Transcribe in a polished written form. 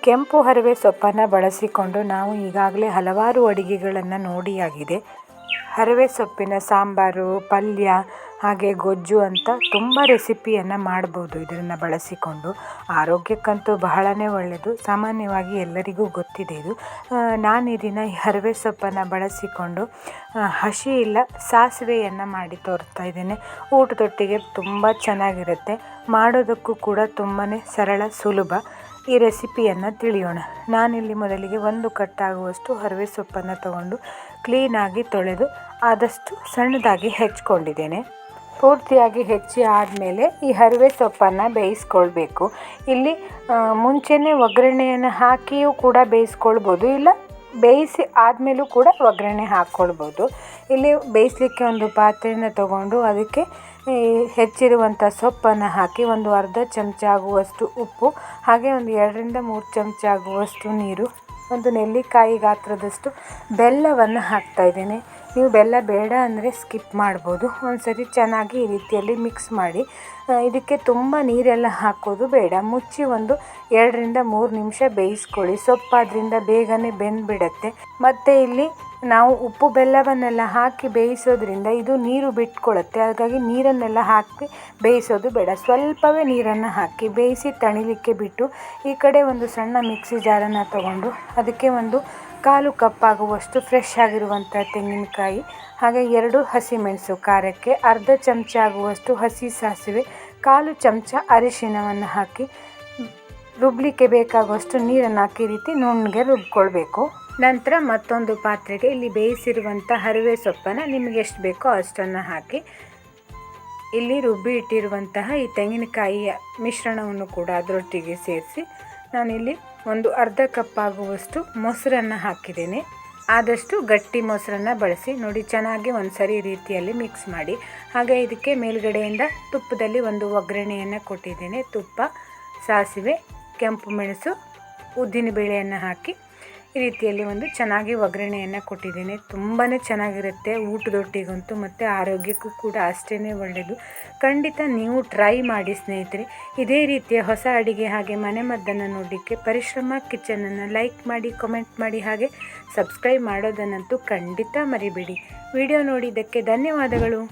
ಕೆಂಪು ಹರಿವೆ ಸೊಪ್ಪನ್ನು ಬಳಸಿಕೊಂಡು ನಾವು ಈಗಾಗಲೇ ಹಲವಾರು ಅಡುಗೆಗಳನ್ನು ನೋಡಿಯಾಗಿದೆ. ಹರಿವೆ ಸೊಪ್ಪಿನ ಸಾಂಬಾರು, ಪಲ್ಯ, ಹಾಗೆ ಗೊಜ್ಜು ಅಂತ ತುಂಬ ರೆಸಿಪಿಯನ್ನು ಮಾಡ್ಬೋದು ಇದನ್ನು ಬಳಸಿಕೊಂಡು. ಆರೋಗ್ಯಕ್ಕಂತೂ ಬಹಳನೇ ಒಳ್ಳೆಯದು, ಸಾಮಾನ್ಯವಾಗಿ ಎಲ್ಲರಿಗೂ ಗೊತ್ತಿದೆ ಇದು. ನಾನು ಇದನ್ನು ಹರಿವೆ ಸೊಪ್ಪನ್ನು ಬಳಸಿಕೊಂಡು ಹಸಿ ಇಲ್ಲ ಸಾಸಿವೆಯನ್ನು ಮಾಡಿ ತೋರಿಸ್ತಾ ಇದ್ದೇನೆ. ಊಟದೊಟ್ಟಿಗೆ ತುಂಬ ಚೆನ್ನಾಗಿರುತ್ತೆ, ಮಾಡೋದಕ್ಕೂ ಕೂಡ ತುಂಬಾ ಸರಳ ಸುಲಭ. ಈ ರೆಸಿಪಿಯನ್ನು ತಿಳಿಯೋಣ. ನಾನಿಲ್ಲಿ ಮೊದಲಿಗೆ 1 ಕಟ್ಟಾಗುವಷ್ಟು ಹರಿವೆ ಸೊಪ್ಪನ್ನು ತಗೊಂಡು ಕ್ಲೀನಾಗಿ ತೊಳೆದು ಆದಷ್ಟು ಸಣ್ಣದಾಗಿ ಹೆಚ್ಚಿಕೊಂಡಿದ್ದೇನೆ. ಪೂರ್ತಿಯಾಗಿ ಹೆಚ್ಚಿ ಆದಮೇಲೆ ಈ ಹರಿವೆ ಸೊಪ್ಪನ್ನು ಬೇಯಿಸ್ಕೊಳ್ಬೇಕು. ಇಲ್ಲಿ ಮುಂಚೆನೇ ಒಗ್ಗರಣೆಯನ್ನು ಹಾಕಿಯೂ ಕೂಡ ಬೇಯಿಸ್ಕೊಳ್ಬೋದು, ಇಲ್ಲ ಬೇಯಿಸಿ ಆದಮೇಲೂ ಕೂಡ ಒಗ್ಗರಣೆ ಹಾಕ್ಕೊಳ್ಬೋದು. ಇಲ್ಲಿ ಬೇಯಿಸಲಿಕ್ಕೆ ಒಂದು ಪಾತ್ರೆಯನ್ನು ತಗೊಂಡು ಅದಕ್ಕೆ ಹೆಚ್ಚಿರುವಂಥ ಸೊಪ್ಪನ್ನು ಹಾಕಿ ಒಂದು ಅರ್ಧ ಚಮಚ ಆಗುವಷ್ಟು ಉಪ್ಪು, ಹಾಗೆ ಒಂದು 2ರಿಂದ 3 ಚಮಚ ಆಗುವಷ್ಟು ನೀರು, ಒಂದು ನೆಲ್ಲಿಕಾಯಿ ಗಾತ್ರದಷ್ಟು ಬೆಲ್ಲವನ್ನು ಹಾಕ್ತಾಯಿದ್ದೇನೆ. ನೀವು ಬೆಲ್ಲ ಬೇಡ ಅಂದರೆ ಸ್ಕಿಪ್ ಮಾಡ್ಬೋದು. ಒಂದು ಸರಿ ಚೆನ್ನಾಗಿ ಈ ರೀತಿಯಲ್ಲಿ ಮಿಕ್ಸ್ ಮಾಡಿ, ಇದಕ್ಕೆ ತುಂಬ ನೀರೆಲ್ಲ ಹಾಕೋದು ಬೇಡ. ಮುಚ್ಚಿ ಒಂದು 2ರಿಂದ 3 ನಿಮಿಷ ಬೇಯಿಸ್ಕೊಳ್ಳಿ. ಸೊಪ್ಪಾದ್ರಿಂದ ಬೇಗನೆ ಬೆಂದುಬಿಡತ್ತೆ. ಮತ್ತು ಇಲ್ಲಿ ನಾವು ಉಪ್ಪು ಬೆಲ್ಲವನ್ನೆಲ್ಲ ಹಾಕಿ ಬೇಯಿಸೋದ್ರಿಂದ ಇದು ನೀರು ಬಿಟ್ಕೊಳ್ಳುತ್ತೆ. ಹಾಗಾಗಿ ನೀರನ್ನೆಲ್ಲ ಹಾಕಿ ಬೇಯಿಸೋದು ಬೇಡ. ಸ್ವಲ್ಪವೇ ನೀರನ್ನು ಹಾಕಿ ಬೇಯಿಸಿ ತಣಿಲಿಕ್ಕೆ ಬಿಟ್ಟು, ಈ ಕಡೆ ಒಂದು ಸಣ್ಣ ಮಿಕ್ಸಿ ಜಾರನ್ನು ತಗೊಂಡು ಅದಕ್ಕೆ ಒಂದು 1/4 ಕಪ್ ಆಗುವಷ್ಟು ಫ್ರೆಶ್ ಆಗಿರುವಂಥ ತೆಂಗಿನಕಾಯಿ, ಹಾಗೆ 2 ಹಸಿಮೆಣಸು ಖಾರಕ್ಕೆ, ಅರ್ಧ ಚಮಚ ಆಗುವಷ್ಟು ಹಸಿ ಸಾಸಿವೆ, 1/4 ಚಮಚ ಅರಿಶಿಣವನ್ನು ಹಾಕಿ ರುಬ್ಲಿಕ್ಕೆ ಬೇಕಾಗುವಷ್ಟು ನೀರನ್ನು ಹಾಕಿ ರೀತಿ ನುಣ್ಣಗೆ ರುಬ್ಕೊಳ್ಬೇಕು. ನಂತರ ಮತ್ತೊಂದು ಪಾತ್ರೆಗೆ ಇಲ್ಲಿ ಬೇಯಿಸಿರುವಂಥ ಹರಿವೆ ಸೊಪ್ಪನ್ನು ನಿಮಗೆ ಎಷ್ಟು ಬೇಕೋ ಅಷ್ಟನ್ನು ಹಾಕಿ, ಇಲ್ಲಿ ರುಬ್ಬಿ ಇಟ್ಟಿರುವಂತಹ ಈ ತೆಂಗಿನಕಾಯಿಯ ಮಿಶ್ರಣವನ್ನು ಕೂಡ ಅದರೊಟ್ಟಿಗೆ ಸೇರಿಸಿ, ನಾನಿಲ್ಲಿ ಒಂದು ಅರ್ಧ ಕಪ್ ಆಗುವಷ್ಟು ಮೊಸರನ್ನು ಹಾಕಿದ್ದೇನೆ. ಆದಷ್ಟು ಗಟ್ಟಿ ಮೊಸರನ್ನು ಬಳಸಿ. ನೋಡಿ, ಚೆನ್ನಾಗಿ ಒಂದು ಸರಿ ರೀತಿಯಲ್ಲಿ ಮಿಕ್ಸ್ ಮಾಡಿ. ಹಾಗೆ ಇದಕ್ಕೆ ಮೇಲ್ಗಡೆಯಿಂದ ತುಪ್ಪದಲ್ಲಿ ಒಂದು ಒಗ್ಗರಣೆಯನ್ನು ಕೊಟ್ಟಿದ್ದೇನೆ. ತುಪ್ಪ, ಸಾಸಿವೆ, ಕೆಂಪು ಮೆಣಸು, ಉದ್ದಿನಬೇಳೆಯನ್ನು ಹಾಕಿ ಈ ರೀತಿಯಲ್ಲಿ ಒಂದು ಚೆನ್ನಾಗಿ ಒಗ್ಗರಣೆಯನ್ನು ಕೊಟ್ಟಿದ್ದೇನೆ. ತುಂಬಾ ಚೆನ್ನಾಗಿರುತ್ತೆ ಊಟದೊಟ್ಟಿಗಂತೂ, ಮತ್ತು ಆರೋಗ್ಯಕ್ಕೂ ಕೂಡ ಅಷ್ಟೇ ಒಳ್ಳೆಯದು. ಖಂಡಿತ ನೀವು ಟ್ರೈ ಮಾಡಿ ಸ್ನೇಹಿತರೆ. ಇದೇ ರೀತಿಯ ಹೊಸ ಅಡಿಗೆ ಹಾಗೆ ಮನೆಮದ್ದನ್ನು ನೋಡಲಿಕ್ಕೆ ಪರಿಶ್ರಮ ಕಿಚನನ್ನು ಲೈಕ್ ಮಾಡಿ, ಕಮೆಂಟ್ ಮಾಡಿ, ಹಾಗೆ ಸಬ್ಸ್ಕ್ರೈಬ್ ಮಾಡೋದನ್ನಂತೂ ಖಂಡಿತ ಮರಿಬೇಡಿ. ವಿಡಿಯೋ ನೋಡಿದ್ದಕ್ಕೆ ಧನ್ಯವಾದಗಳು.